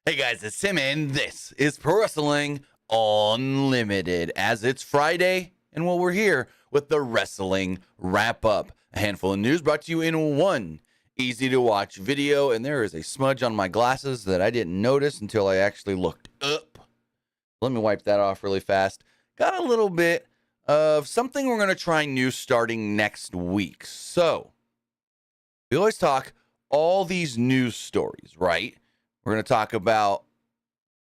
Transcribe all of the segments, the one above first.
Hey guys, it's Tim, and this is Pro Wrestling Unlimited. As it's Friday, and we're here with the wrestling wrap up. A handful of news brought to you in one easy to watch video, and there is a smudge on my glasses that I didn't notice until I actually looked up. Let me wipe that off really fast. Got a little bit of something we're going to try new starting next week. So, we always talk all these news stories, right? We're going to talk about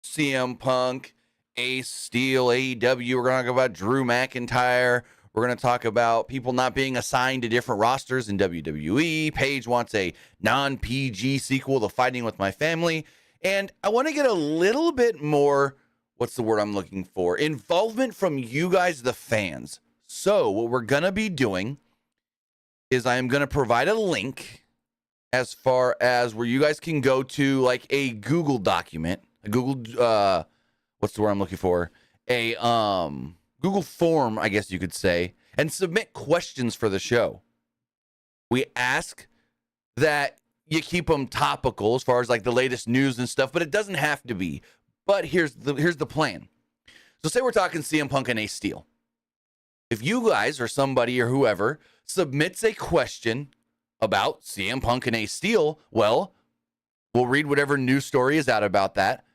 CM Punk, Ace Steel, AEW. We're going to talk about Drew McIntyre. We're going to talk about people not being assigned to different rosters in WWE. Paige wants a non-PG sequel to Fighting With My Family. And I want to get a little bit more, what's the word I'm looking for? Involvement from you guys, the fans. So what we're going to be doing is I am going to provide a link as far as where you guys can go to like a Google document, a Google, what's the word I'm looking for? A Google form, I guess you could say, and submit questions for the show. We ask that you keep them topical as far as like the latest news and stuff, but it doesn't have to be. But here's the plan. So say we're talking CM Punk and Ace Steel. If you guys or somebody or whoever submits a question about CM Punk and Ace Steel, well, we'll read whatever news story is out about that.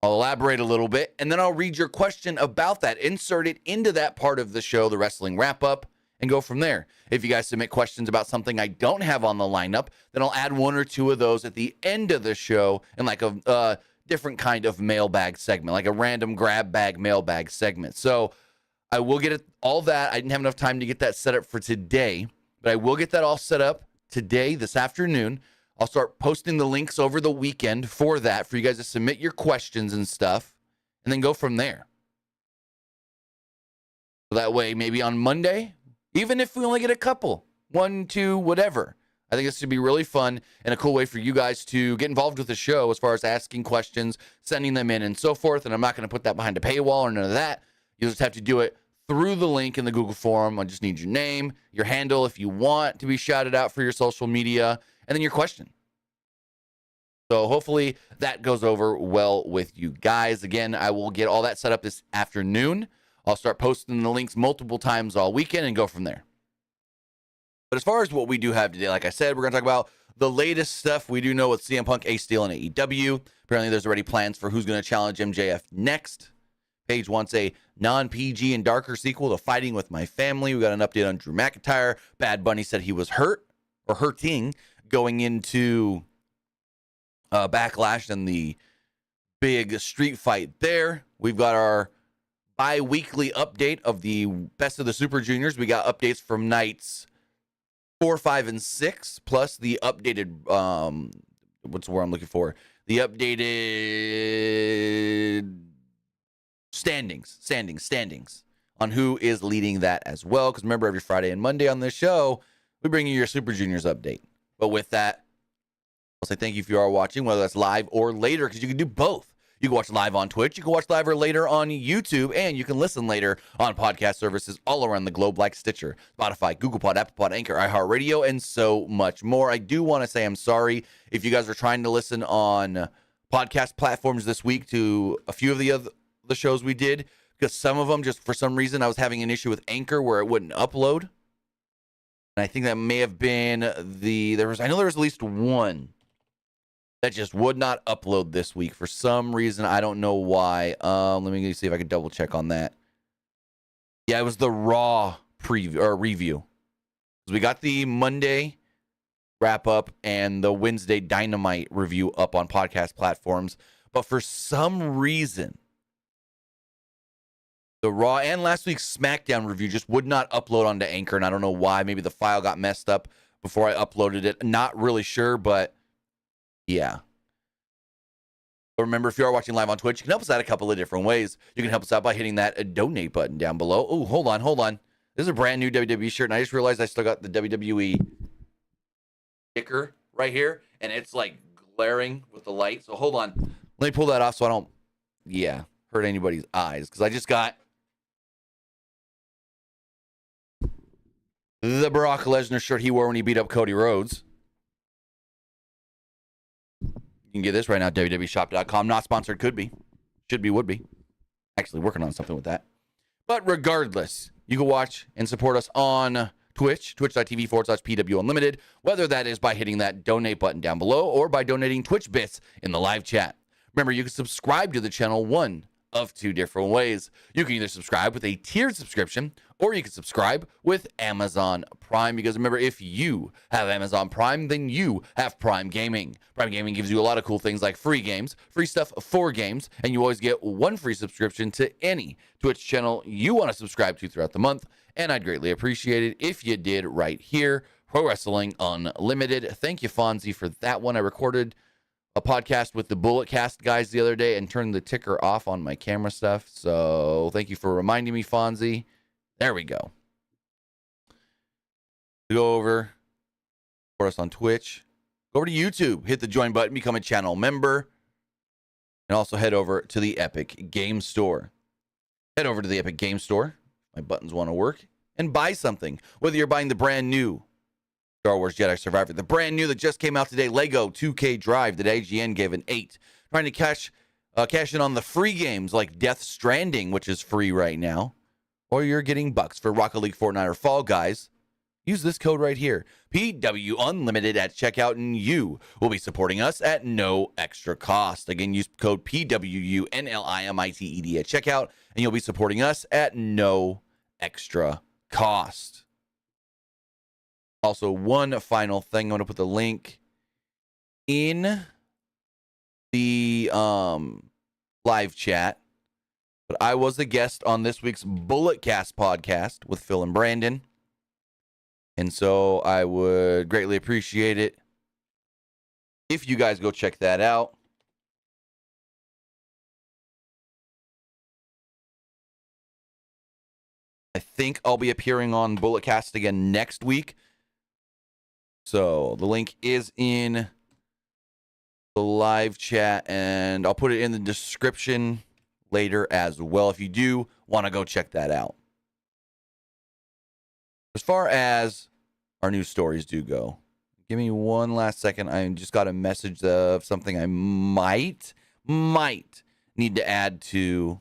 I'll elaborate a little bit, and then I'll read your question about that, insert it into that part of the show, the wrestling wrap-up, and go from there. If you guys submit questions about something I don't have on the lineup, then I'll add one or two of those at the end of the show in like a different kind of mailbag segment, like a random grab bag mailbag segment. So I will get all that. I didn't have enough time to get that set up for today, but I will get that all set up today, this afternoon. I'll start posting the links over the weekend for that, for you guys to submit your questions and stuff, and then go from there. So that way, maybe on Monday, even if we only get a couple, 1, 2, whatever, I think this should be really fun and a cool way for you guys to get involved with the show as far as asking questions, sending them in, and so forth. And I'm not going to put that behind a paywall or none of that. You'll just have to do it through the link in the Google form. I just need your name, your handle if you want to be shouted out for your social media, and then your question. So hopefully that goes over well with you guys. Again, I will get all that set up this afternoon. I'll start posting the links multiple times all weekend and go from there. But as far as what we do have today, like I said, we're going to talk about the latest stuff we do know with CM Punk, Ace Steel, and AEW. Apparently there's already plans for who's going to challenge MJF next. Paige wants a non-PG and darker sequel to Fighting With My Family. We got an update on Drew McIntyre. Bad Bunny said he was hurt or hurting going into Backlash and the big street fight there. We've got our bi-weekly update of the Best of the Super Juniors. We got updates from nights 4, 5, and 6, plus the updated, what's the word I'm looking for? The updated standings on who is leading that as well. Because remember, every Friday and Monday on this show, we bring you your Super Juniors update. But with that, I'll say thank you if you are watching, whether that's live or later, because you can do both. You can watch live on Twitch, you can watch live or later on YouTube, and you can listen later on podcast services all around the globe like Stitcher, Spotify, Google Pod, Apple Pod, Anchor, iHeartRadio, and so much more. I do want to say I'm sorry if you guys are trying to listen on podcast platforms this week to a few of the shows we did, because some of them, just for some reason, I was having an issue with Anchor where it wouldn't upload. And I think that may have been I know there was at least one that just would not upload this week for some reason. I don't know why. Let me see if I can double check on that. Yeah, it was the Raw preview or review. We got the Monday wrap up and the Wednesday Dynamite review up on podcast platforms, but for some reason, the Raw and last week's SmackDown review just would not upload onto Anchor, and I don't know why. Maybe the file got messed up before I uploaded it. Not really sure, but yeah. Remember, if you are watching live on Twitch, you can help us out a couple of different ways. You can help us out by hitting that donate button down below. Oh, hold on. This is a brand new WWE shirt, and I just realized I still got the WWE sticker right here, and it's like glaring with the light. So hold on. Let me pull that off so I don't, hurt anybody's eyes, because I just got the Brock Lesnar shirt he wore when he beat up Cody Rhodes. You can get this right now, www.shop.com. Not sponsored, could be. Should be, would be. Actually working on something with that. But regardless, you can watch and support us on Twitch, twitch.tv/PW Unlimited, whether that is by hitting that donate button down below or by donating Twitch bits in the live chat. Remember, you can subscribe to the channel one of two different ways. You can either subscribe with a tiered subscription, or you can subscribe with Amazon Prime. Because remember, if you have Amazon Prime, then you have Prime Gaming. Prime Gaming gives you a lot of cool things like free games, free stuff for games, and you always get one free subscription to any Twitch channel you want to subscribe to throughout the month. And I'd greatly appreciate it if you did right here. Pro Wrestling Unlimited. Thank you, Fonzie, for that one. I recorded a podcast with the Bullet Cast guys the other day and turned the ticker off on my camera stuff. So thank you for reminding me, Fonzie. There we go. Go over for us on Twitch. Go over to YouTube. Hit the join button. Become a channel member. And also head over to the Epic Game Store. Head over to the Epic Game Store. My buttons want to work. And buy something. Whether you're buying the brand new Star Wars Jedi Survivor, the brand new that just came out today, Lego 2K Drive, that IGN gave an 8. Trying to cash in on the free games like Death Stranding, which is free right now. Or you're getting bucks for Rocket League, Fortnite, or Fall Guys. Use this code right here, PW Unlimited at checkout, and you will be supporting us at no extra cost. Again, use code PWUNLIMITED at checkout, and you'll be supporting us at no extra cost. Also, one final thing. I'm going to put the link in the live chat. But I was a guest on this week's Bullet Cast podcast with Phil and Brandon. And so I would greatly appreciate it if you guys go check that out. I think I'll be appearing on Bullet Cast again next week. So the link is in the live chat, and I'll put it in the description later as well if you do want to go check that out. As far as our news stories do go, give me one last second. I just got a message of something I might need to add to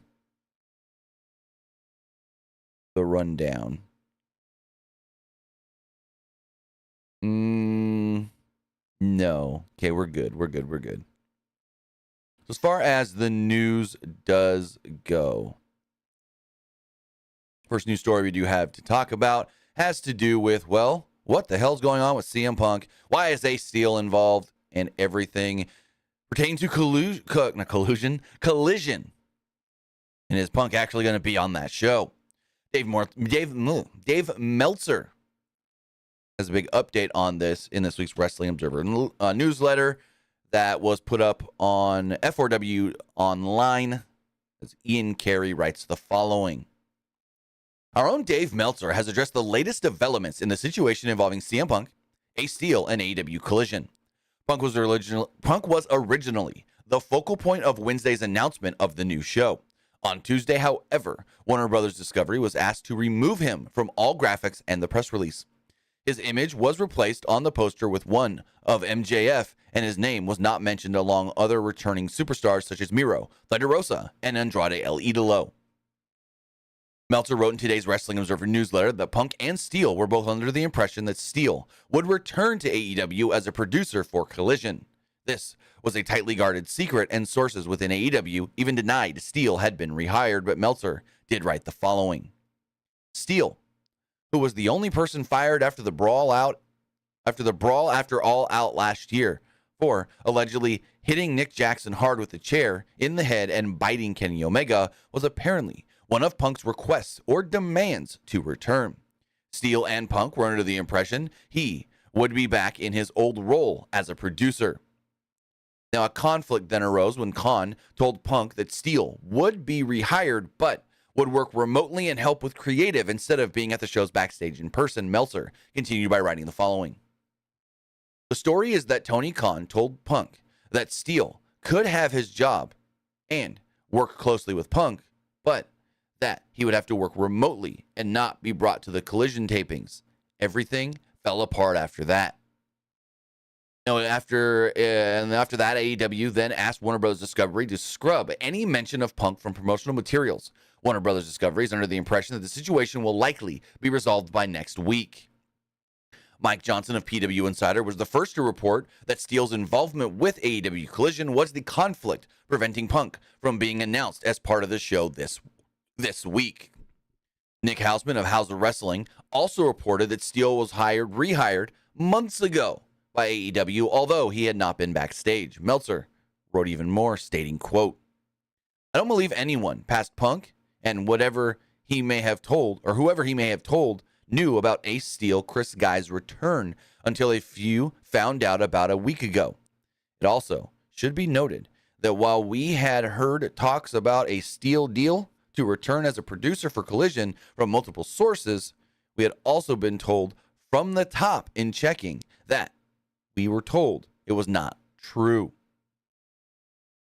the rundown. No. Okay, we're good. We're good. So as far as the news does go, first news story we do have to talk about has to do with, well, what the hell's going on with CM Punk? Why is Ace Steel involved? And everything pertaining to collision. And is Punk actually going to be on that show? Dave Meltzer has a big update on this in this week's Wrestling Observer newsletter that was put up on F4W Online. As Ian Carey writes the following. Our own Dave Meltzer has addressed the latest developments in the situation involving CM Punk, Ace Steel, and AEW Collision. Punk was originally the focal point of Wednesday's announcement of the new show. On Tuesday, however, Warner Bros. Discovery was asked to remove him from all graphics and the press release. His image was replaced on the poster with one of MJF, and his name was not mentioned along other returning superstars such as Miro, Thunder Rosa, and Andrade El Idolo. Meltzer wrote in today's Wrestling Observer newsletter that Punk and Steel were both under the impression that Steel would return to AEW as a producer for Collision. This was a tightly guarded secret, and sources within AEW even denied Steel had been rehired, but Meltzer did write the following. Steel, who was the only person fired after the brawl after All Out last year for allegedly hitting Nick Jackson hard with a chair in the head and biting Kenny Omega, was apparently one of Punk's requests or demands to return. Steel and Punk were under the impression he would be back in his old role as a producer. Now, a conflict then arose when Khan told Punk that Steel would be rehired, but would work remotely and help with creative instead of being at the shows backstage in person. Meltzer continued by writing the following. The story is that Tony Khan told Punk that Steel could have his job and work closely with Punk, but that he would have to work remotely and not be brought to the Collision tapings. Everything fell apart after that. After that, AEW then asked Warner Bros. Discovery to scrub any mention of Punk from promotional materials. Warner Bros. Discovery is under the impression that the situation will likely be resolved by next week. Mike Johnson of PW Insider was the first to report that Steele's involvement with AEW Collision was the conflict preventing Punk from being announced as part of the show this week. Nick Hausman of House of Wrestling also reported that Steele was rehired months ago by AEW, although he had not been backstage. Meltzer wrote even more, stating, quote, "I don't believe anyone past Punk and whoever he may have told knew about Ace Steel Chris Guy's return until a few found out about a week ago. It also should be noted that while we had heard talks about a Steel deal to return as a producer for Collision from multiple sources, we had also been told from the top in checking that we were told it was not true."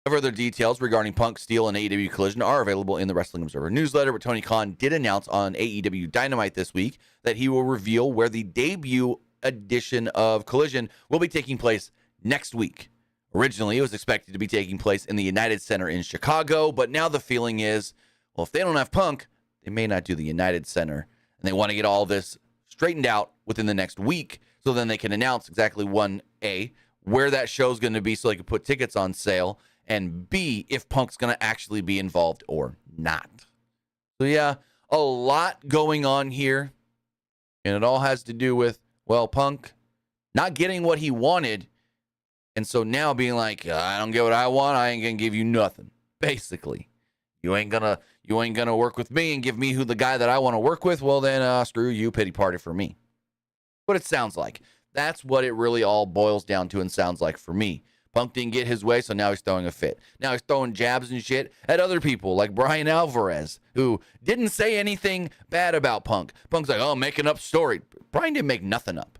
Further details regarding Punk, Steel, and AEW Collision are available in the Wrestling Observer newsletter, but Tony Khan did announce on AEW Dynamite this week that he will reveal where the debut edition of Collision will be taking place next week. Originally, it was expected to be taking place in the United Center in Chicago, but now the feeling is, well, if they don't have Punk, they may not do the United Center, and they want to get all this straightened out within the next week, so then they can announce exactly, where that show is going to be so they can put tickets on sale, and B, if Punk's going to actually be involved or not. So yeah, a lot going on here, and it all has to do with, well, Punk not getting what he wanted, and so now being like, I don't get what I want, I ain't going to give you nothing. Basically, you ain't gonna work with me and give me the guy that I want to work with, well then screw you, pity party for me. But it sounds like that's what it really all boils down to and sounds like for me. Punk didn't get his way, so now he's throwing a fit. Now he's throwing jabs and shit at other people like Brian Alvarez, who didn't say anything bad about Punk. Punk's like, oh, making up story. Brian didn't make nothing up.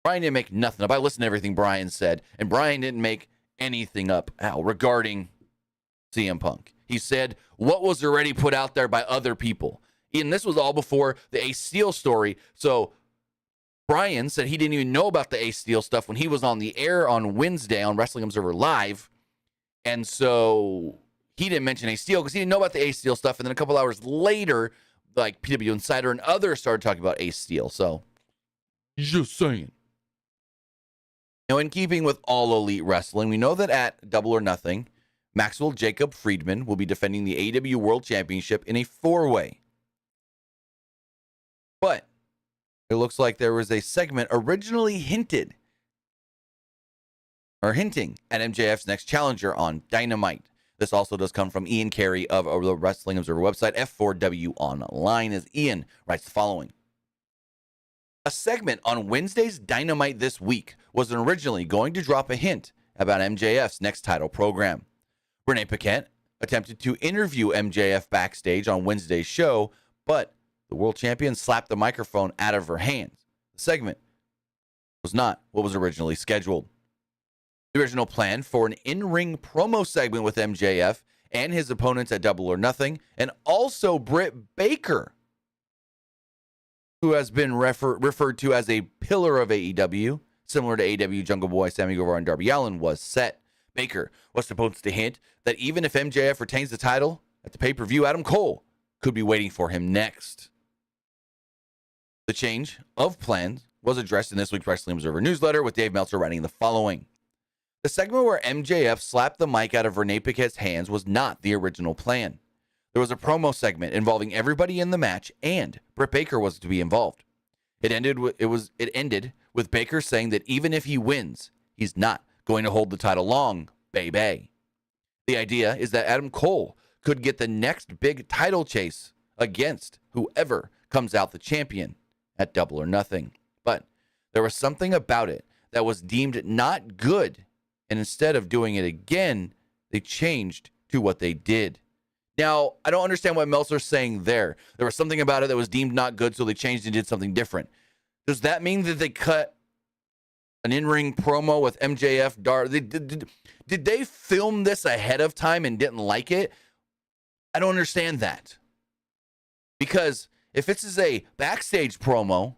I listened to everything Brian said, and Brian didn't make anything up regarding CM Punk. He said what was already put out there by other people. And this was all before the Ace Steel story, so Brian said he didn't even know about the Ace Steel stuff when he was on the air on Wednesday on Wrestling Observer Live. And so he didn't mention Ace Steel because he didn't know about the Ace Steel stuff. And then a couple hours later, like PW Insider and others started talking about Ace Steel. So just saying. Now, in keeping with All Elite Wrestling, we know that at Double or Nothing, Maxwell Jacob Friedman will be defending the AEW World Championship in a 4-way. But it looks like there was a segment originally hinting at MJF's next challenger on Dynamite. This also does come from Ian Carey of the Wrestling Observer website, F4W Online, as Ian writes the following. A segment on Wednesday's Dynamite this week was originally going to drop a hint about MJF's next title program. Renee Paquette attempted to interview MJF backstage on Wednesday's show, but the world champion slapped the microphone out of her hands. The segment was not what was originally scheduled. The original plan for an in-ring promo segment with MJF and his opponents at Double or Nothing, and also Britt Baker, who has been referred to as a pillar of AEW, similar to AEW Jungle Boy, Sammy Guevara, and Darby Allin, was set. Baker was supposed to hint that even if MJF retains the title at the pay-per-view, Adam Cole could be waiting for him next. The change of plans was addressed in this week's Wrestling Observer newsletter, with Dave Meltzer writing the following. The segment where MJF slapped the mic out of Renee Paquette's hands was not the original plan. There was a promo segment involving everybody in the match, and Britt Baker was to be involved. It ended with Baker saying that even if he wins, he's not going to hold the title long, baby. The idea is that Adam Cole could get the next big title chase against whoever comes out the champion at Double or Nothing. But there was something about it that was deemed not good, and instead of doing it again, they changed to what they did. Now, I don't understand what Meltzer's saying there. There was something about it that was deemed not good, so they changed and did something different. Does that mean that they cut an in-ring promo with MJF? Did they film this ahead of time and didn't like it? I don't understand that. Because if this is a backstage promo,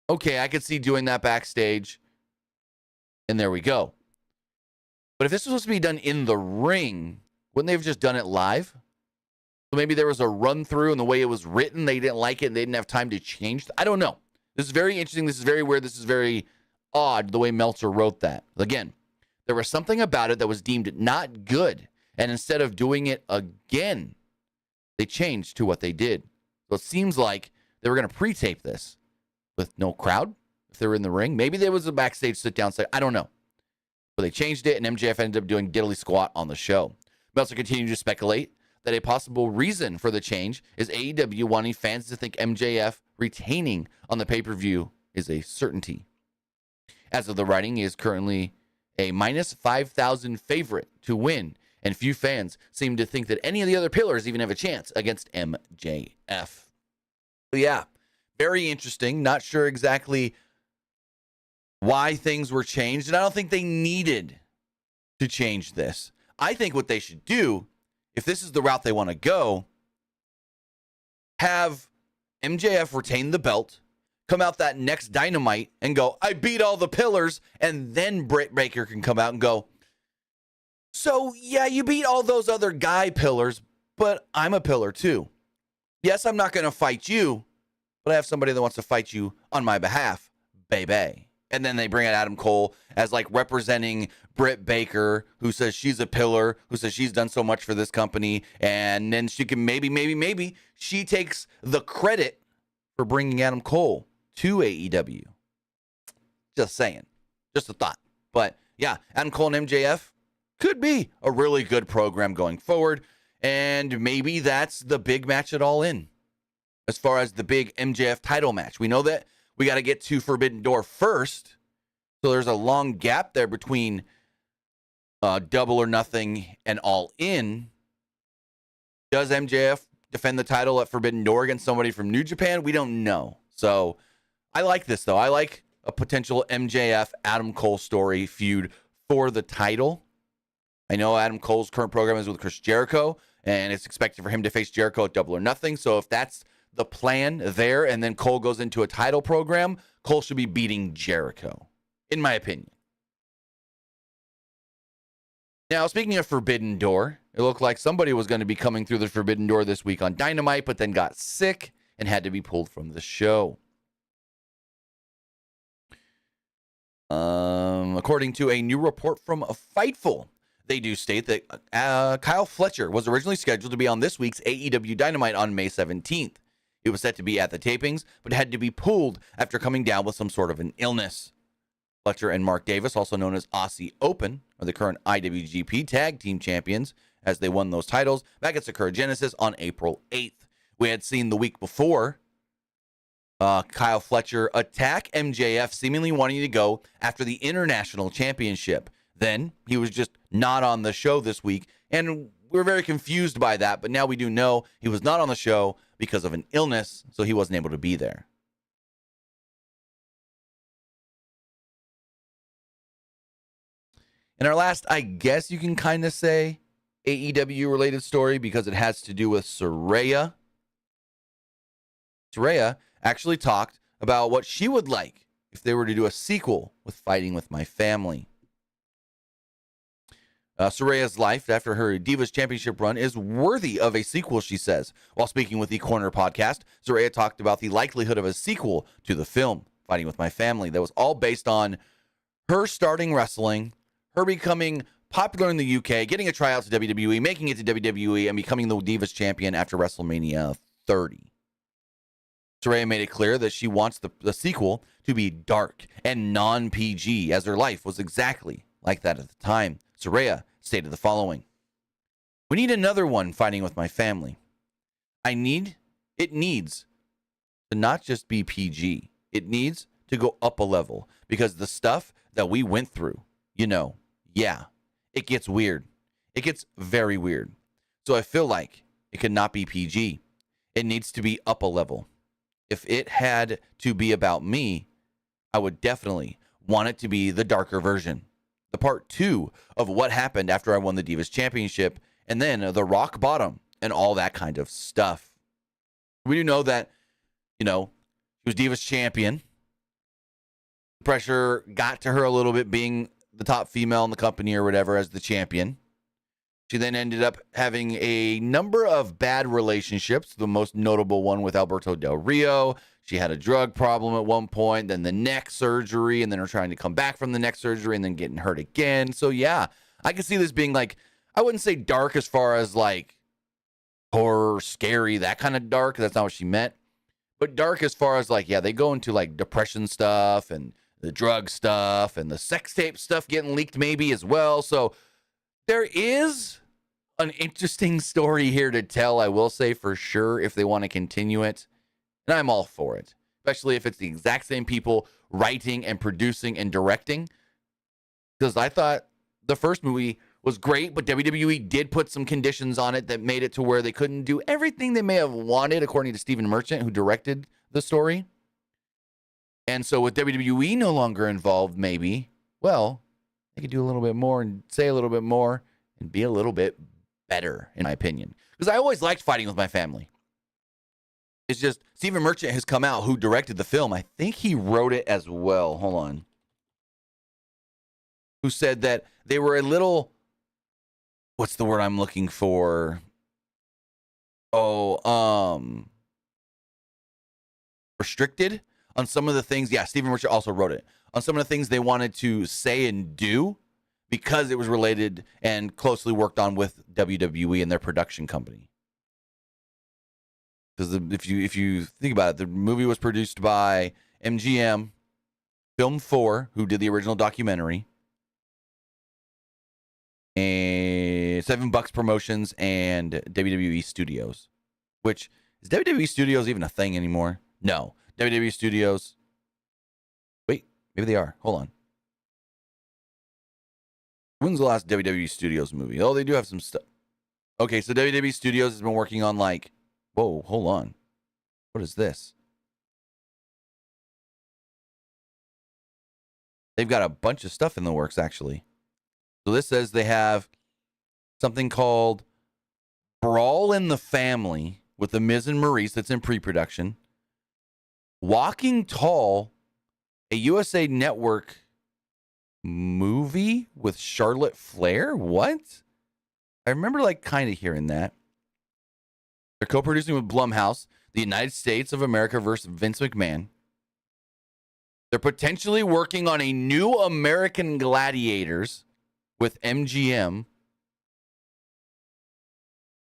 Okay, I could see doing that backstage. And there we go. But if this was supposed to be done in the ring, wouldn't they have just done it live? So maybe there was a run through and the way it was written, they didn't like it and they didn't have time to change. I don't know. This is very interesting. This is very weird. This is very odd the way Meltzer wrote that. Again, there was something about it that was deemed not good. And instead of doing it again, they changed to what they did. So it seems like they were going to pre-tape this with no crowd if they were in the ring. Maybe there was a backstage sit-down segment. I don't know. But they changed it, and MJF ended up doing diddly squat on the show. Meltzer continued to speculate that a possible reason for the change is AEW wanting fans to think MJF retaining on the pay-per-view is a certainty. As of the writing, he is currently a minus 5,000 favorite to win, and few fans seem to think that any of the other pillars even have a chance against MJF. But yeah, very interesting. Not sure exactly why things were changed, and I don't think they needed to change this. I think what they should do, if this is the route they want to go, have MJF retain the belt, come out that next Dynamite and go, I beat all the pillars, and then Britt Baker can come out and go, so yeah, you beat all those other guy pillars, but I'm a pillar too. Yes, I'm not going to fight you, but I have somebody that wants to fight you on my behalf, baby. And then they bring out Adam Cole as like representing Britt Baker, who says she's a pillar, who says she's done so much for this company. And then she can maybe she takes the credit for bringing Adam Cole to AEW. Just saying. Just a thought. But yeah, Adam Cole and MJF could be a really good program going forward. And maybe that's the big match at All In. As far as the big MJF title match. We know that we got to get to Forbidden Door first. So there's a long gap there between Double or Nothing and All In. Does MJF defend the title at Forbidden Door against somebody from New Japan? We don't know. So I like this, though. I like a potential MJF Adam Cole story feud for the title. I know Adam Cole's current program is with Chris Jericho, and it's expected for him to face Jericho at Double or Nothing. So if that's the plan there, and then Cole goes into a title program, Cole should be beating Jericho, in my opinion. Now, speaking of Forbidden Door, it looked like somebody was going to be coming through the Forbidden Door this week on Dynamite, but then got sick and had to be pulled from the show. According to a new report from Fightful, they do state that Kyle Fletcher was originally scheduled to be on this week's AEW Dynamite on May 17th. It was set to be at the tapings, but had to be pulled after coming down with some sort of an illness. Fletcher and Mark Davis, also known as Aussie Open, are the current IWGP Tag Team Champions as they won those titles back at Sakura Genesis on April 8th. We had seen the week before Kyle Fletcher attack MJF, seemingly wanting to go after the International Championship. Then he was just not on the show this week, and we're very confused by that, but now we do know he was not on the show because of an illness, so he wasn't able to be there. And our last, I guess you can kind of say, AEW-related story because it has to do with Saraya. Saraya actually talked about what she would like if they were to do a sequel with Fighting With My Family. Saraya's life after her Divas Championship run is worthy of a sequel, she says. While speaking with the Corner podcast, Saraya talked about the likelihood of a sequel to the film, Fighting With My Family, that was all based on her starting wrestling, her becoming popular in the UK, getting a tryout to WWE, making it to WWE, and becoming the Divas Champion after WrestleMania 30. Saraya made it clear that she wants the sequel to be dark and non-PG, as her life was exactly like that at the time. Saraya stated the following: "We need another one, Fighting With My Family. It needs to not just be PG. It needs to go up a level because the stuff that we went through, yeah, it gets weird. It gets very weird. So I feel like it could not be PG. It needs to be up a level. If it had to be about me, I would definitely want it to be the darker version. The part 2 of what happened after I won the Divas Championship, and then the rock bottom and all that kind of stuff." We do know that, she was Divas Champion, Pressure got to her a little bit, being the top female in the company or whatever as the champion. She then ended up having a number of bad relationships, the most notable one with Alberto Del Rio. She had a drug problem at one point, then the neck surgery, and then her trying to come back from the neck surgery and then getting hurt again. So, yeah, I can see this being like, I wouldn't say dark as far as like horror, scary, that kind of dark. That's not what she meant. But dark as far as like, yeah, they go into like depression stuff and the drug stuff and the sex tape stuff getting leaked maybe as well. So there is an interesting story here to tell, I will say for sure, if they want to continue it. And I'm all for it, especially if it's the exact same people writing and producing and directing. Because I thought the first movie was great, but WWE did put some conditions on it that made it to where they couldn't do everything they may have wanted, according to Stephen Merchant, who directed the story. And so with WWE no longer involved, maybe, well, they could do a little bit more and say a little bit more and be a little bit better, in my opinion. Because I always liked Fighting with My Family. It's just Stephen Merchant has come out, who directed the film. I think he wrote it as well. Hold on. Who said that they were a little, what's the word I'm looking for? Restricted on some of the things. Yeah, Stephen Merchant also wrote it. On some of the things they wanted to say and do because it was related and closely worked on with WWE and their production company. Because if you think about it, the movie was produced by MGM, Film 4, who did the original documentary, and $7 Promotions and WWE Studios. Which, is WWE Studios even a thing anymore? No. WWE Studios. Wait, maybe they are. Hold on. When's the last WWE Studios movie? Oh, they do have some stuff. Okay, so WWE Studios has been working on like, whoa, hold on. What is this? They've got a bunch of stuff in the works, actually. So this says they have something called Brawl in the Family with The Miz and Maurice that's in pre-production. Walking Tall, a USA Network movie with Charlotte Flair? What? I remember like kind of hearing that. They're co-producing with Blumhouse, the United States of America versus Vince McMahon. They're potentially working on a new American Gladiators with MGM.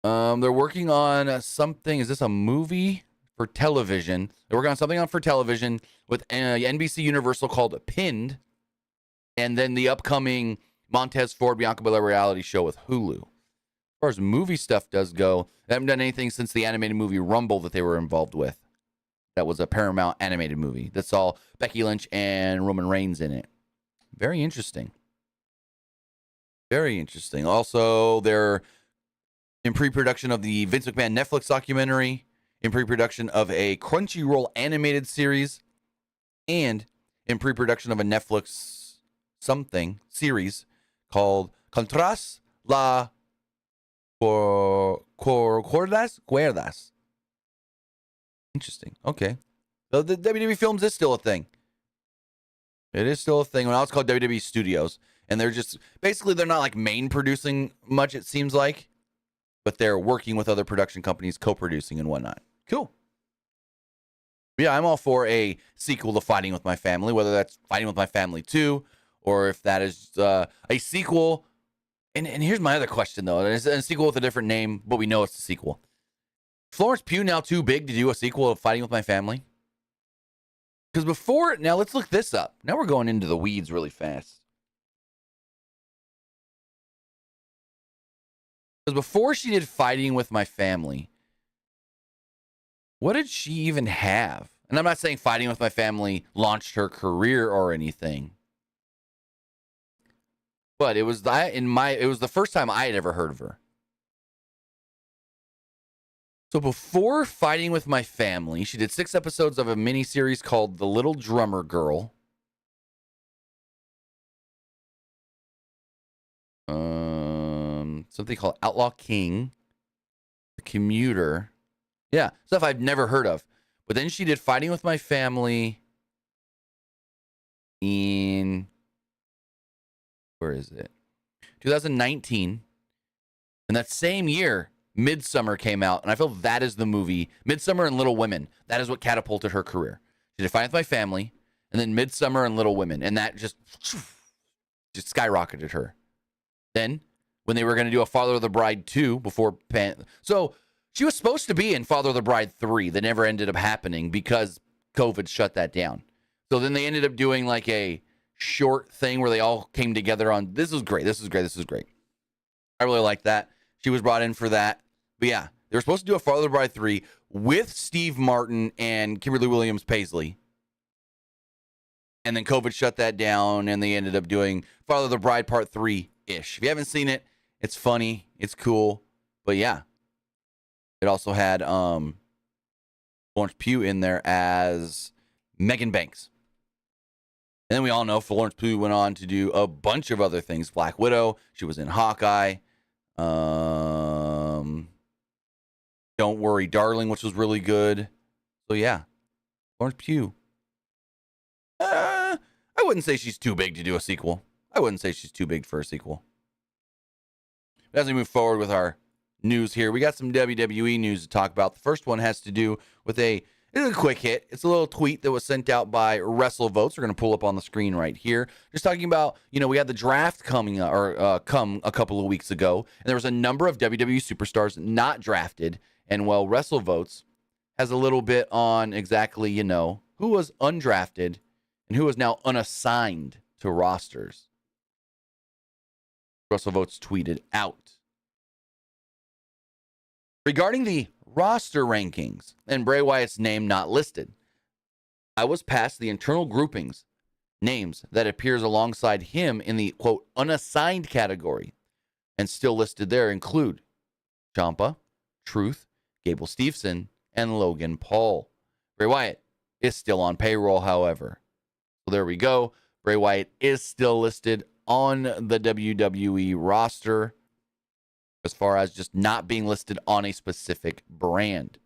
They're working on something. Is this a movie for television? They're working on something for television with NBC Universal called Pinned. And then the upcoming Montez Ford Bianca Belair reality show with Hulu. As far as movie stuff does go, they haven't done anything since the animated movie Rumble that they were involved with. That was a Paramount animated movie that saw Becky Lynch and Roman Reigns in it. Very interesting. Very interesting. Also, they're in pre-production of the Vince McMahon Netflix documentary, in pre-production of a Crunchyroll animated series, and in pre-production of a Netflix something series called Contras la Cuerdas. Interesting. Okay. So the WWE Films is still a thing. It is still a thing. Now it's called WWE Studios. And they're just, basically, they're not like main producing much, it seems like. But they're working with other production companies, co-producing and whatnot. Cool. Yeah, I'm all for a sequel to Fighting with My Family, whether that's Fighting with My Family 2, or if that is a sequel. And here's my other question, though. It's a sequel with a different name, but we know it's a sequel. Florence Pugh now too big to do a sequel of Fighting with My Family? Because before, now let's look this up. Now we're going into the weeds really fast. Because before she did Fighting with My Family, what did she even have? And I'm not saying Fighting with My Family launched her career or anything. But it was the first time I had ever heard of her. So before Fighting with My Family, she did 6 episodes of a miniseries called The Little Drummer Girl. Something called Outlaw King. The Commuter. Yeah, stuff I've never heard of. But then she did Fighting with My Family. in, where is it? 2019. And that same year, Midsummer came out, and I feel that is the movie. Midsummer and Little Women. That is what catapulted her career. She did Fine with My Family, and then Midsummer and Little Women, and that just skyrocketed her. Then, when they were going to do a Father of the Bride 2 before so she was supposed to be in Father of the Bride 3 that never ended up happening because COVID shut that down. So then they ended up doing like a short thing where they all came together on, this is great. I really like that. She was brought in for that. But yeah, they were supposed to do a Father of the Bride 3 with Steve Martin and Kimberly Williams Paisley. And then COVID shut that down, and they ended up doing Father of the Bride Part 3-ish. If you haven't seen it, it's funny. It's cool. But yeah. It also had Florence Pugh in there as Megan Banks. And then we all know Florence Pugh went on to do a bunch of other things. Black Widow. She was in Hawkeye. Don't Worry, Darling, which was really good. So yeah, Florence Pugh. I wouldn't say she's too big to do a sequel. I wouldn't say she's too big for a sequel. But as we move forward with our news here, we got some WWE news to talk about. The first one has to do with it's a quick hit. It's a little tweet that was sent out by WrestleVotes. We're going to pull up on the screen right here. Just talking about, we had the draft coming come a couple of weeks ago, and there was a number of WWE superstars not drafted. And WrestleVotes has a little bit on exactly, who was undrafted and who was now unassigned to rosters. WrestleVotes tweeted out. Regarding the roster rankings and Bray Wyatt's name not listed, I was past the internal groupings, names that appears alongside him in the, quote, unassigned category, and still listed there include Ciampa, Truth, Gable Steveson, and Logan Paul. Bray Wyatt is still on payroll, however. So there we go. Bray Wyatt is still listed on the WWE roster as far as just not being listed on a specific brand.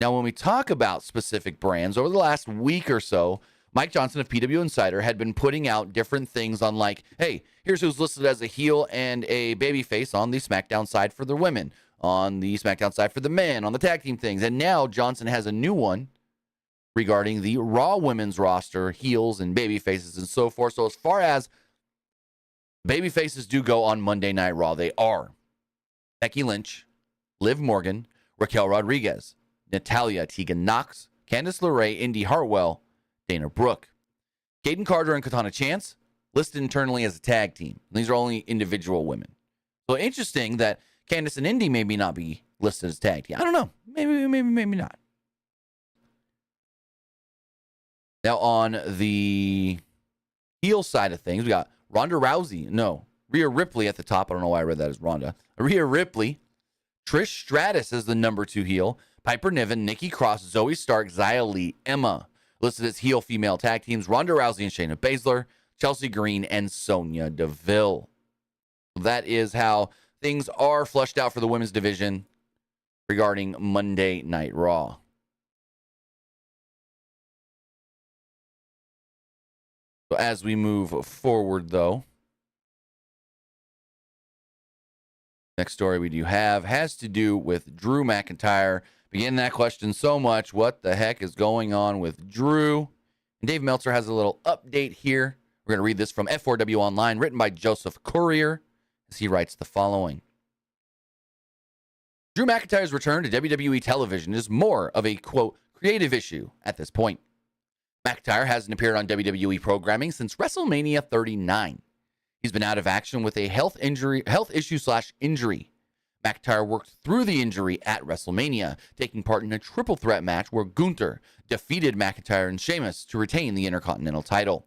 Now, when we talk about specific brands, over the last week or so, Mike Johnson of PW Insider had been putting out different things on like, hey, here's who's listed as a heel and a babyface on the SmackDown side for the women, on the SmackDown side for the men, on the tag team things. And now Johnson has a new one regarding the Raw women's roster, heels and babyfaces and so forth. So as far as babyfaces do go on Monday Night Raw, they are Becky Lynch, Liv Morgan, Raquel Rodriguez, Natalya, Tegan Nox, Candice LeRae, Indy Hartwell, Dana Brooke. Kaden Carter and Katana Chance listed internally as a tag team. These are only individual women. So interesting that Candice and Indy maybe not be listed as tag team. I don't know. Maybe not. Now on the heel side of things, we got Ronda Rousey. No, Rhea Ripley at the top. I don't know why I read that as Ronda. Rhea Ripley. Trish Stratus as the number 2 heel. Piper Niven, Nikki Cross, Zoe Stark, Xia Li, Emma. Listed as heel female tag teams. Ronda Rousey and Shayna Baszler. Chelsea Green and Sonya Deville. That is how things are flushed out for the women's division regarding Monday Night Raw. So as we move forward, though, next story we do have has to do with Drew McIntyre. Beginning that question so much, what the heck is going on with Drew? And Dave Meltzer has a little update here. We're going to read this from F4W Online, written by Joseph Courier, as he writes the following. Drew McIntyre's return to WWE television is more of a, quote, creative issue at this point. McIntyre hasn't appeared on WWE programming since WrestleMania 39. He's been out of action with a health issue/injury. McIntyre worked through the injury at WrestleMania, taking part in a triple threat match where Gunther defeated McIntyre and Sheamus to retain the Intercontinental title.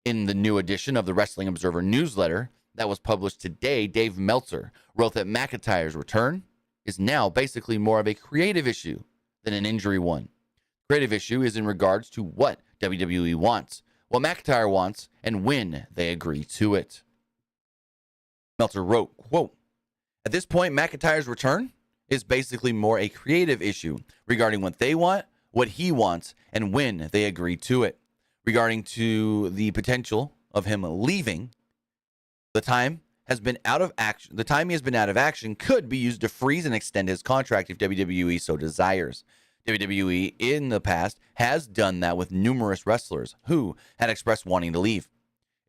In the new edition of the Wrestling Observer newsletter that was published today, Dave Meltzer wrote that McIntyre's return is now basically more of a creative issue than an injury one. Creative issue is in regards to what WWE wants, what McIntyre wants, and when they agree to it. Meltzer wrote, quote, at this point, McIntyre's return is basically more a creative issue regarding what they want, what he wants, and when they agree to it. regarding to the potential of him leaving. The time has been out of action. The time he has been out of action could be used to freeze and extend his contract if WWE so desires. WWE in the past has done that with numerous wrestlers who had expressed wanting to leave.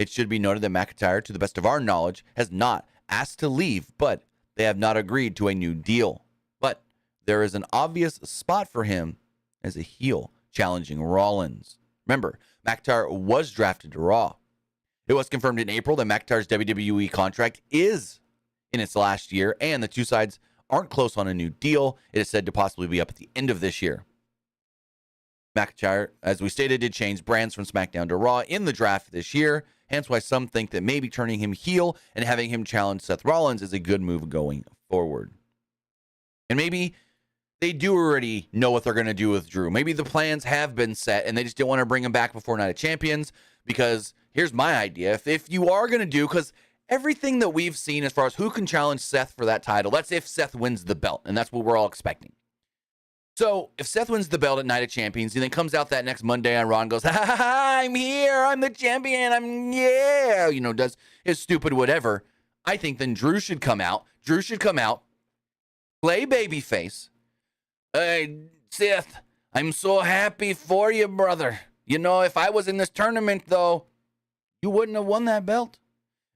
It should be noted that McIntyre, to the best of our knowledge, has not asked to leave, but they have not agreed to a new deal. But there is an obvious spot for him as a heel challenging Rollins. Remember, McIntyre was drafted to Raw. It was confirmed in April that McIntyre's WWE contract is in its last year, and the two sides aren't close on a new deal. It is said to possibly be up at the end of this year. McIntyre, as we stated, did change brands from SmackDown to Raw in the draft this year, hence why some think that maybe turning him heel and having him challenge Seth Rollins is a good move going forward. And maybe they do already know what they're going to do with Drew. Maybe the plans have been set and they just didn't want to bring him back before Night of Champions, because here's my idea. If you are going to do, because everything that we've seen as far as who can challenge Seth for that title, that's if Seth wins the belt, and that's what we're all expecting. So if Seth wins the belt at Night of Champions and then comes out that next Monday on Raw and goes, ha, ha, ha, I'm here, I'm the champion, does his stupid whatever, I think then Drew should come out, play babyface. Hey, Seth, I'm so happy for you, brother. If I was in this tournament, though, you wouldn't have won that belt.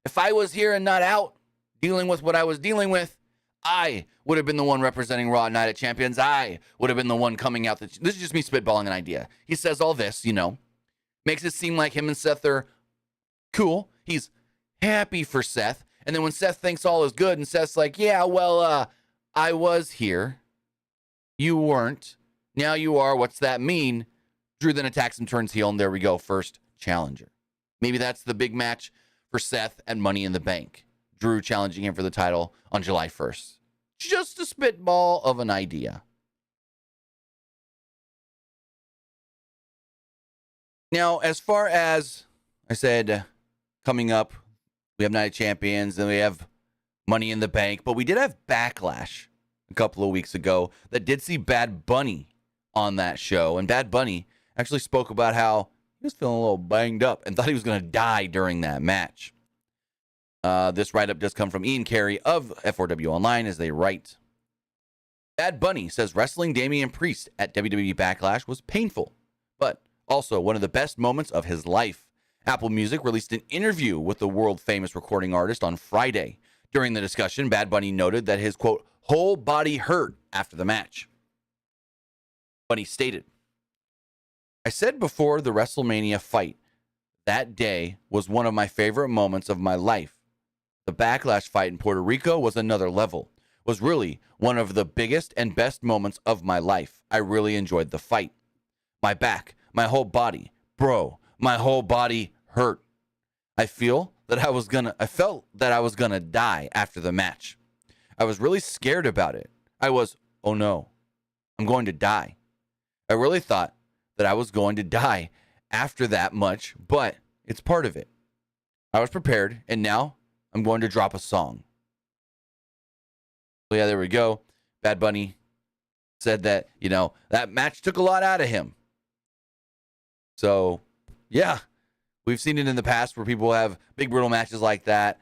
If I was here and not out dealing with what I was dealing with, I would have been the one representing Raw Night of Champions. I would have been the one coming out. This is just me spitballing an idea. He says all this, makes it seem like him and Seth are cool. He's happy for Seth. And then when Seth thinks all is good and Seth's like, yeah, well, I was here. You weren't. Now you are. What's that mean? Drew then attacks and turns heel, and there we go. First challenger. Maybe that's the big match for Seth at Money in the Bank. Drew challenging him for the title on July 1st. Just a spitball of an idea. Now, as far as I said, coming up, we have Night of Champions, and we have Money in the Bank, but we did have Backlash a couple of weeks ago that did see Bad Bunny on that show, and Bad Bunny actually spoke about how he was feeling a little banged up and thought he was going to die during that match. This write-up does come from Ian Carey of F4W Online as they write. Bad Bunny says wrestling Damian Priest at WWE Backlash was painful, but also one of the best moments of his life. Apple Music released an interview with the world-famous recording artist on Friday. During the discussion, Bad Bunny noted that his, quote, whole body hurt after the match. Bunny stated, I said before the WrestleMania fight, that day was one of my favorite moments of my life. The Backlash fight in Puerto Rico was another level, was really one of the biggest and best moments of my life. I really enjoyed the fight. My back, my whole body, my whole body hurt. I felt that I was gonna die after the match. I was really scared about it. I was, oh no, I'm going to die. I really thought that I was going to die after that much, but it's part of it. I was prepared, and now I'm going to drop a song. So yeah, there we go. Bad Bunny said that, that match took a lot out of him. So, yeah, we've seen it in the past where people have big, brutal matches like that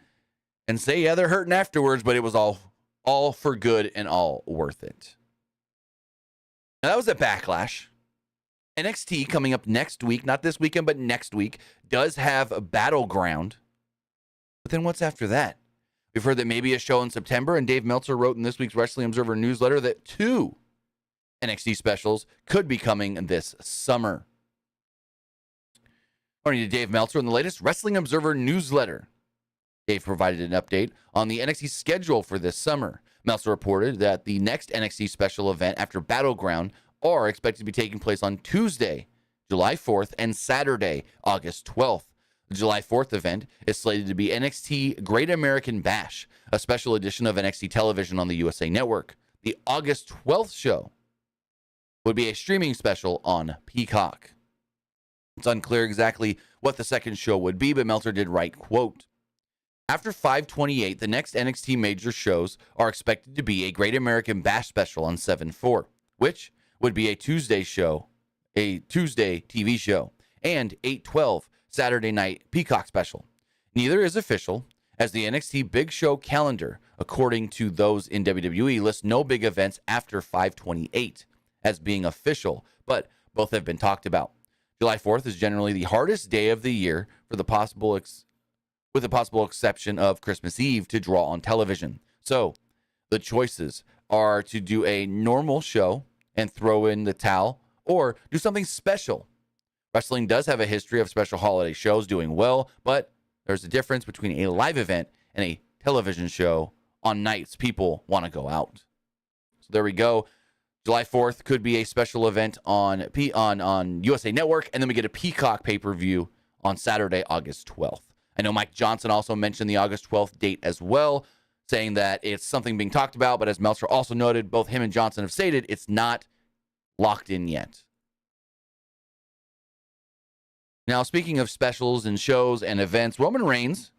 and say, yeah, they're hurting afterwards, but it was all for good and all worth it. Now, that was at Backlash. NXT coming up next week, not this weekend, but next week, does have a Battleground. But then what's after that? We've heard that maybe a show in September, and Dave Meltzer wrote in this week's Wrestling Observer newsletter that 2 NXT specials could be coming this summer. According to Dave Meltzer in the latest Wrestling Observer newsletter, Dave provided an update on the NXT schedule for this summer. Meltzer reported that the next NXT special event after Battleground are expected to be taking place on Tuesday, July 4th, and Saturday, August 12th. The July 4th event is slated to be NXT Great American Bash, a special edition of NXT television on the USA Network. The August 12th show would be a streaming special on Peacock. It's unclear exactly what the second show would be, but Meltzer did write, quote, after 5/28, the next NXT major shows are expected to be a Great American Bash special on 7/4, which would be a Tuesday TV show, and 8/12 Saturday night Peacock special. Neither is official, as the NXT Big Show calendar, according to those in WWE, lists no big events after 5/28 as being official, but both have been talked about. July 4th is generally the hardest day of the year for the with the possible exception of Christmas Eve to draw on television. So the choices are to do a normal show and throw in the towel, or do something special. Wrestling does have a history of special holiday shows doing well, but there's a difference between a live event and a television show on nights people want to go out. So there we go. July 4th could be a special event on USA Network, and then we get a Peacock pay-per-view on Saturday, August 12th. I know Mike Johnson also mentioned the August 12th date as well, saying that it's something being talked about, but as Meltzer also noted, both him and Johnson have stated it's not locked in yet. Now, speaking of specials and shows and events, Roman Reigns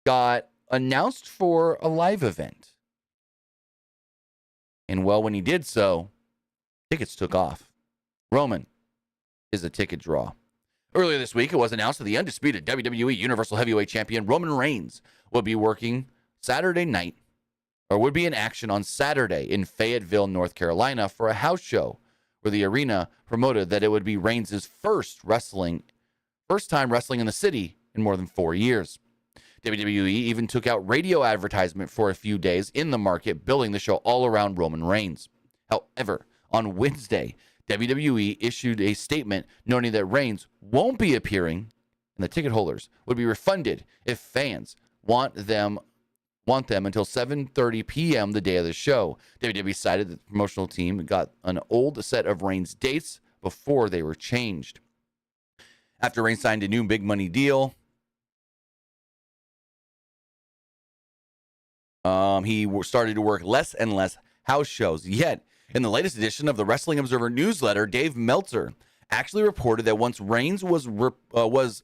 got announced for a live event. And well, when he did so, tickets took off. Roman is a ticket draw. Earlier this week, it was announced that the undisputed WWE Universal Heavyweight Champion Roman Reigns would be working Saturday night, or would be in action on Saturday in Fayetteville, North Carolina for a house show, where the arena promoted that it would be Reigns' first time wrestling in the city in more than 4 years. WWE even took out radio advertisement for a few days in the market, building the show all around Roman Reigns. However, on Wednesday, WWE issued a statement noting that Reigns won't be appearing, and the ticket holders would be refunded if fans want them until 7:30 p.m. the day of the show. WWE cited that the promotional team got an old set of Reigns dates before they were changed. After Reigns signed a new big money deal, he started to work less and less house shows. Yet, in the latest edition of the Wrestling Observer newsletter, Dave Meltzer actually reported that once Reigns was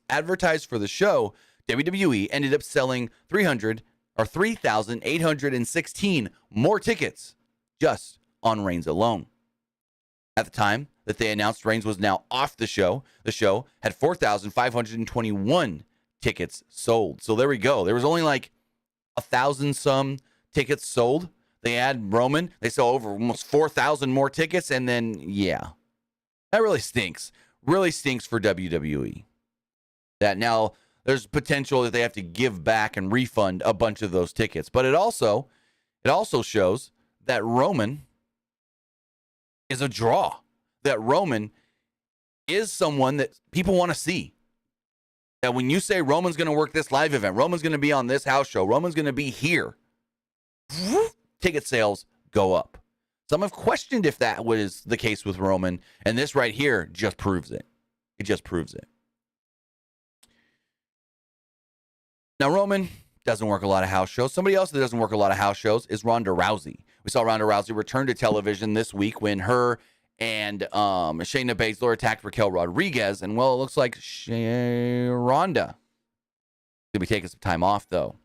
advertised for the show, WWE ended up selling 3,816 more tickets just on Reigns alone. At the time that they announced Reigns was now off the show had 4,521 tickets sold. So there we go. There was only like 1,000 some tickets sold. They add Roman, they sell over almost 4,000 more tickets, and then, yeah. That really stinks. Really stinks for WWE. That now there's potential that they have to give back and refund a bunch of those tickets. But it also shows that Roman is a draw. That Roman is someone that people want to see. That when you say Roman's going to work this live event, Roman's going to be on this house show, Roman's going to be here, ticket sales go up. Some have questioned if that was the case with Roman, and this right here just proves it. It just proves it. Now, Roman doesn't work a lot of house shows. Somebody else that doesn't work a lot of house shows is Ronda Rousey. We saw Ronda Rousey return to television this week when her and Shayna Baszler attacked Raquel Rodriguez, and well, it looks like Ronda could be taking some time off, though.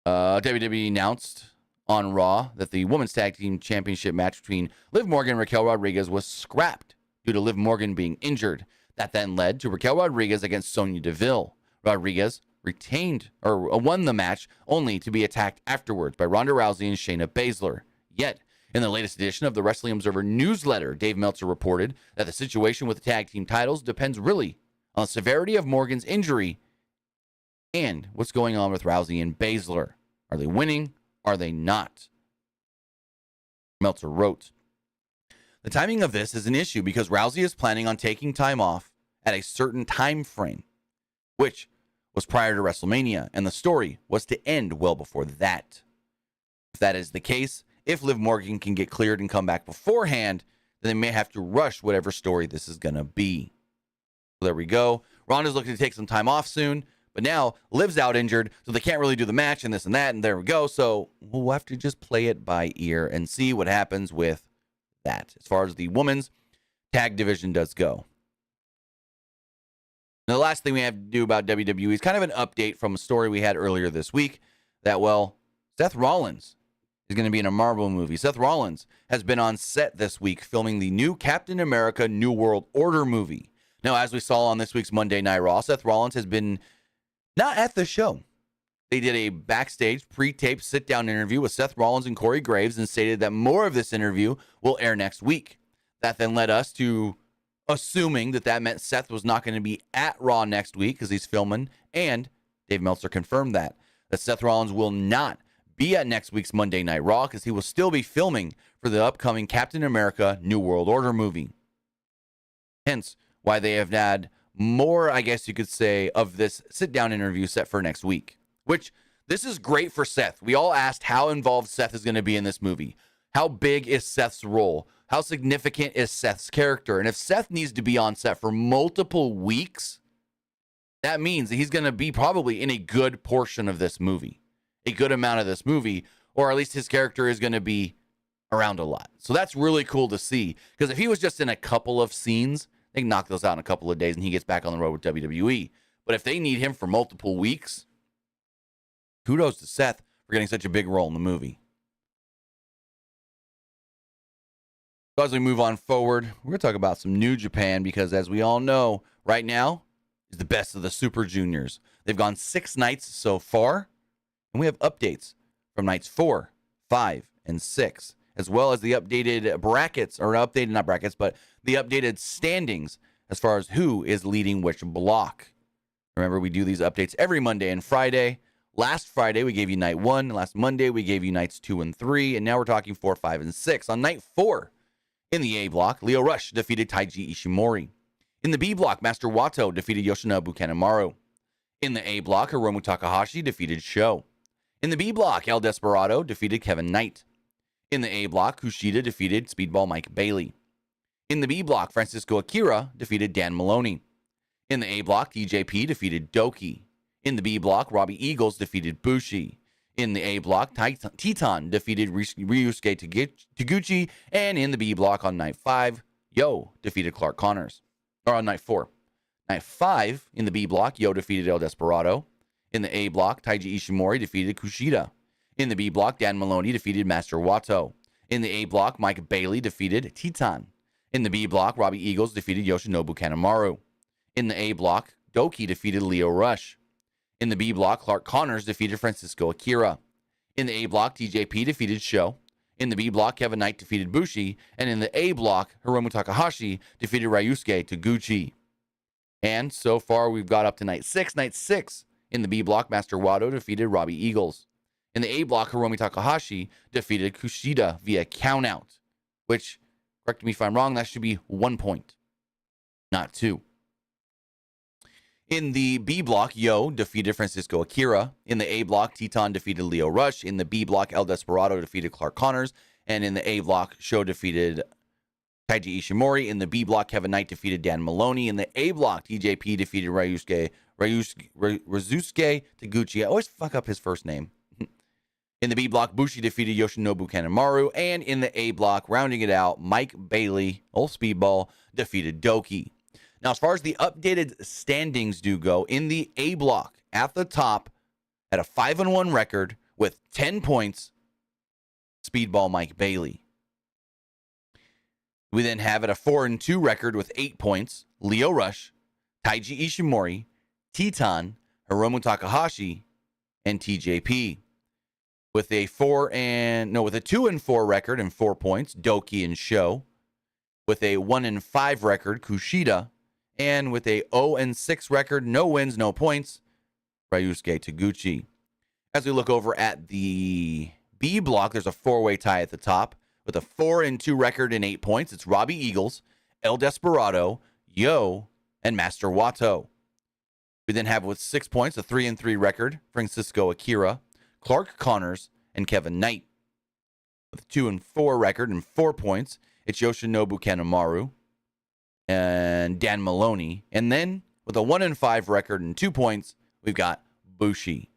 WWE announced on Raw that the Women's Tag Team Championship match between Liv Morgan and Raquel Rodriguez was scrapped due to Liv Morgan being injured. That then led to Raquel Rodriguez against Sonya Deville. Rodriguez won the match only to be attacked afterwards by Ronda Rousey and Shayna Baszler. Yet, in the latest edition of the Wrestling Observer newsletter, Dave Meltzer reported that the situation with the tag team titles depends really on the severity of Morgan's injury and what's going on with Rousey and Baszler. Are they winning? Are they not? Meltzer wrote, the timing of this is an issue because Rousey is planning on taking time off at a certain time frame, which was prior to WrestleMania, and the story was to end well before that. If that is the case, if Liv Morgan can get cleared and come back beforehand, then they may have to rush whatever story this is going to be. So there we go. Ronda's looking to take some time off soon, but now Liv's out injured, so they can't really do the match and this and that, and there we go. So we'll have to just play it by ear and see what happens with that as far as the women's tag division does go. Now, the last thing we have to do about WWE is kind of an update from a story we had earlier this week that, well, Seth Rollins He's going to be in a Marvel movie. Seth Rollins has been on set this week filming the new Captain America New World Order movie. Now, as we saw on this week's Monday Night Raw, Seth Rollins has been not at the show. They did a backstage pre-taped sit-down interview with Seth Rollins and Corey Graves and stated that more of this interview will air next week. That then led us to assuming that meant Seth was not going to be at Raw next week because he's filming, and Dave Meltzer confirmed that Seth Rollins will not be at next week's Monday Night Raw because he will still be filming for the upcoming Captain America New World Order movie. Hence, why they have had more, I guess you could say, of this sit-down interview set for next week. Which, this is great for Seth. We all asked how involved Seth is going to be in this movie. How big is Seth's role? How significant is Seth's character? And if Seth needs to be on set for multiple weeks, that means that he's going to be probably in a good portion of this movie. A good amount of this movie, or at least his character is going to be around a lot. So that's really cool to see. Because if he was just in a couple of scenes, they can knock those out in a couple of days and he gets back on the road with WWE. But if they need him for multiple weeks, kudos to Seth for getting such a big role in the movie. So as we move on forward, we're going to talk about some New Japan because as we all know, right now is the best of the Super Juniors. They've gone 6 nights so far, and we have updates from nights 4, 5, and 6, as well as the updated brackets, or updated, not brackets, but the updated standings as far as who is leading which block. Remember, we do these updates every Monday and Friday. Last Friday, we gave you night 1. Last Monday, we gave you nights 2 and 3. And now we're talking 4, 5, and 6. On night 4, in the A block, Lio Rush defeated Taiji Ishimori. In the B block, Master Wato defeated Yoshinobu Kanemaru. In the A block, Hiromu Takahashi defeated Sho. In the B block, El Desperado defeated Kevin Knight. In the A block, Kushida defeated Speedball Mike Bailey. In the B block, Francisco Akira defeated Dan Maloney. In the A block, TJP defeated Doki. In the B block, Robbie Eagles defeated Bushi. In the A block, Titan defeated Ryusuke Taguchi. And in the B block on night 5, Yo defeated Clark Connors. Or on night 4. Night 5, in the B block, Yo defeated El Desperado. In the A block, Taiji Ishimori defeated Kushida. In the B block, Dan Maloney defeated Master Wato. In the A block, Mike Bailey defeated Titan. In the B block, Robbie Eagles defeated Yoshinobu Kanemaru. In the A block, Doki defeated Lio Rush. In the B block, Clark Connors defeated Francisco Akira. In the A block, TJP defeated Sho. In the B block, Kevin Knight defeated Bushi. And in the A block, Hiromu Takahashi defeated Ryusuke Taguchi. And so far, we've got up to night 6. Night 6, in the B block, Master Wato defeated Robbie Eagles. In the A block, Hiromu Takahashi defeated Kushida via countout, which, correct me if I'm wrong, that should be 1 point, not 2. In the B block, Yo defeated Francisco Akira. In the A block, Titan defeated Lio Rush. In the B block, El Desperado defeated Clark Connors. And in the A block, Sho defeated Taiji Ishimori. In the B block, Kevin Knight defeated Dan Maloney. In the A block, TJP defeated Ryusuke Taguchi. I always fuck up his first name. In the B block, Bushi defeated Yoshinobu Kanemaru. And in the A block, rounding it out, Mike Bailey, old Speedball, defeated Doki. Now, as far as the updated standings do go, in the A block, at the top, at a 5-1 record with 10 points, Speedball Mike Bailey. We then have at a 4-2 record with 8 points, Lio Rush, Taiji Ishimori, Titan, Hiromu Takahashi, and TJP. With a 2-4 record and 4 points, Doki and Sho. With a 1-5 record, Kushida. And with a 0-6 record, no wins, no points, Ryusuke Taguchi. As we look over at the B block, there's a 4-way tie at the top. With a 4-2 record and 8 points, it's Robbie Eagles, El Desperado, Yo, and Master Wato. We then have with 6 points, a 3-3 record, Francisco Akira, Clark Connors, and Kevin Knight. With a 2-4 record and 4 points, it's Yoshinobu Kanemaru and Dan Maloney. And then with a 1-5 record and 2 points, we've got Bushi.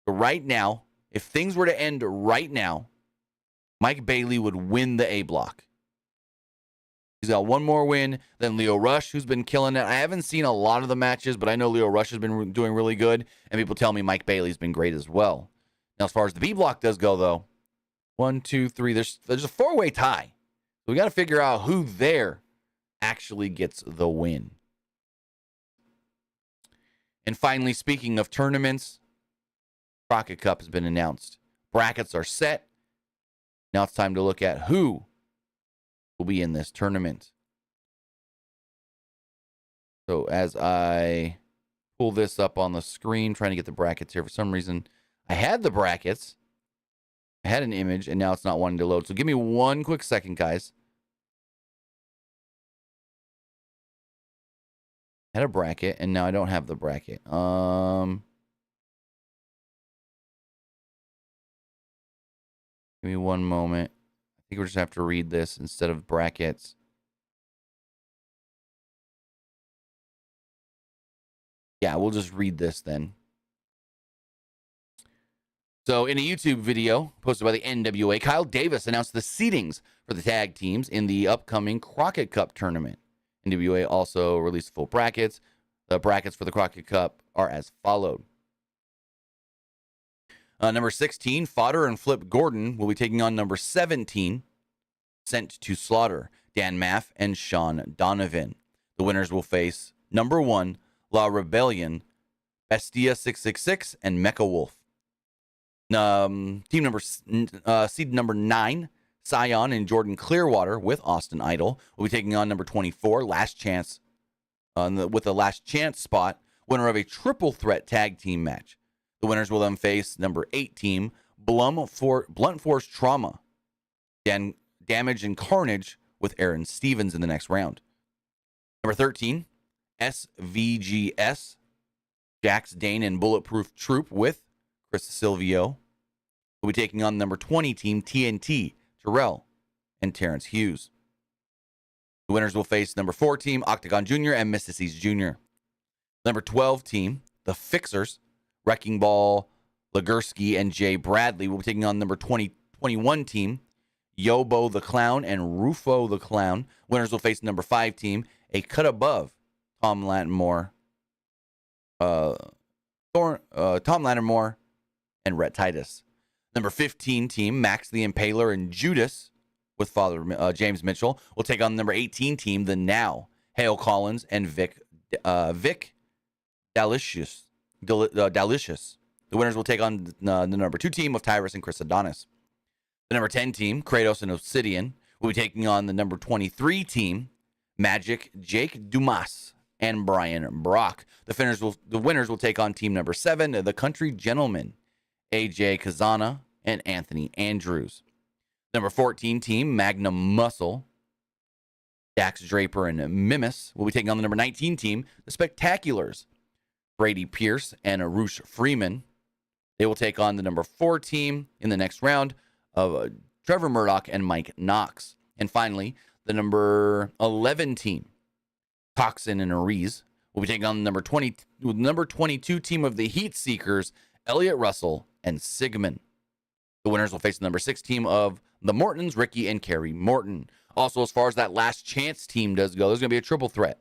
So right now, if things were to end right now, Mike Bailey would win the A block. He's got one more win than Lio Rush, who's been killing it. I haven't seen a lot of the matches, but I know Lio Rush has been doing really good, and people tell me Mike Bailey's been great as well. Now, as far as the B block does go, though, 1, 2, 3. There's a 4-way tie. We got to figure out who there actually gets the win. And finally, speaking of tournaments, Crockett Cup has been announced. Brackets are set. Now it's time to look at who will be in this tournament. So as I pull this up on the screen, trying to get the brackets here. For some reason, I had the brackets. I had an image, and now it's not wanting to load. So give me one quick second, guys. I had a bracket, and now I don't have the bracket. Give me one moment. I think we'll just have to read this instead of brackets. Yeah, we'll just read this then. So in a YouTube video posted by the NWA, Kyle Davis announced the seedings for the tag teams in the upcoming Crockett Cup tournament. NWA also released full brackets. The brackets for the Crockett Cup are as followed. Number 16, Fodder and Flip Gordon will be taking on number 17, Sent to Slaughter, Dan Maff and Sean Donovan. The winners will face number 1, La Rebellion, Bestia 666, and Mecha Wolf. Team number seed number 9, Scion and Jordan Clearwater with Austin Idol will be taking on number 24, Last Chance, with the Last Chance spot, winner of a triple threat tag team match. The winners will then face number 8 team, Blunt Force Trauma, Damage and Carnage with Aaron Stevens in the next round. Number 13, SVGS, Jax Dane and Bulletproof Troop with Chris Silvio will be taking on number 20 team, TNT, Terrell and Terrence Hughes. The winners will face number 4 team, Octagon Jr. and Mystices Jr. Number 12 team, The Fixers, Wrecking Ball, Legursky, and Jay Bradley will be taking on number 21 team, Yobo the Clown and Rufo the Clown. Winners will face number 5 team, A Cut Above, Tom Lattimore, and Rhett Titus. Number 15 team, Max the Impaler and Judas with Father James Mitchell will take on number 18 team, The Now, Hale Collins and Vic Dalicious. The winners will take on the number 2 team of Tyrus and Chris Adonis. The number 10 team, Kratos and Obsidian, will be taking on the number 23 team, Magic, Jake Dumas, and Brian Brock. The winners will take on team number 7, the Country Gentlemen, AJ Kazana and Anthony Andrews. Number 14 team, Magnum Muscle, Dax Draper and Mimus, will be taking on the number 19 team, the Spectaculars, Brady Pierce and Arush Freeman. They will take on the number 4 team in the next round of Trevor Murdoch and Mike Knox. And finally, the number 11 team, Toxin and Ariz, will be taking on the number 22 team of the Heat Seekers, Elliot Russell and Sigmund. The winners will face the number 6 team of the Mortons, Ricky and Kerry Morton. Also, as far as that Last Chance team does go, there's going to be a triple threat.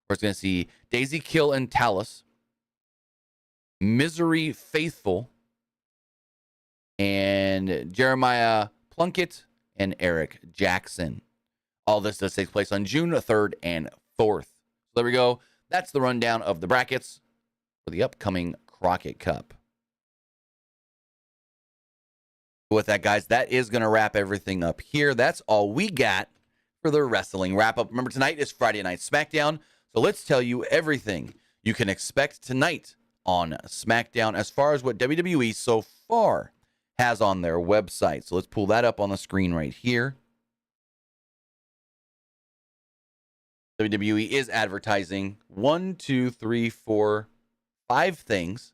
We're going to see Daisy Kill and Talus, Misery Faithful, and Jeremiah Plunkett and Eric Jackson. All this does take place on June 3rd and 4th. So there we go. That's the rundown of the brackets for the upcoming Crockett Cup. With that, guys, that is going to wrap everything up here. That's all we got for the wrestling wrap-up. Remember, tonight is Friday Night SmackDown, so let's tell you everything you can expect tonight on SmackDown as far as what WWE so far has on their website. So let's pull that up on the screen right here. WWE is advertising 1, 2, 3, 4, 5 things.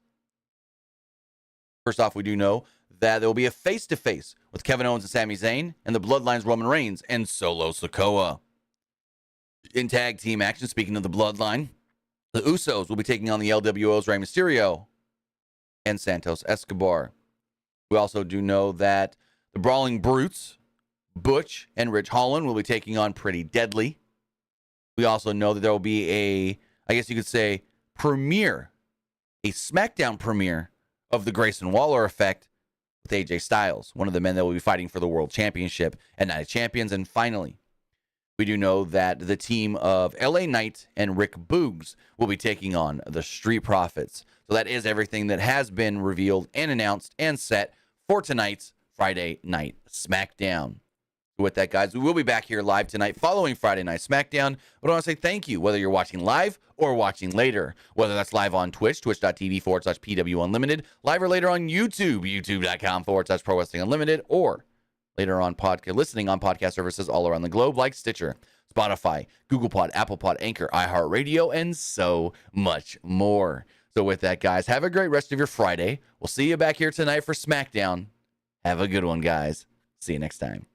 First off, we do know that there will be a face-to-face with Kevin Owens and Sami Zayn and the Bloodlines Roman Reigns and Solo Sikoa. In tag team action, speaking of the Bloodline, the Usos will be taking on the LWO's Rey Mysterio and Santos Escobar. We also do know that the Brawling Brutes, Butch and Rich Holland, will be taking on Pretty Deadly. We also know that there will be a, I guess you could say, premiere, a SmackDown premiere of the Grayson Waller effect with AJ Styles, one of the men that will be fighting for the World Championship at Night of Champions. And finally, we do know that the team of LA Knight and Rick Boogs will be taking on the Street Profits. So that is everything that has been revealed and announced and set for tonight's Friday Night SmackDown. With that, guys, we will be back here live tonight following Friday Night SmackDown. But I want to say thank you, whether you're watching live or watching later, whether that's live on Twitch, twitch.tv/PW Unlimited, live or later on YouTube, youtube.com/Pro Wrestling Unlimited, or later on podcast, listening on podcast services all around the globe like Stitcher, Spotify, Google Pod, Apple Pod, Anchor, iHeartRadio, and so much more. So with that, guys, have a great rest of your Friday. We'll see you back here tonight for SmackDown. Have a good one, guys. See you next time.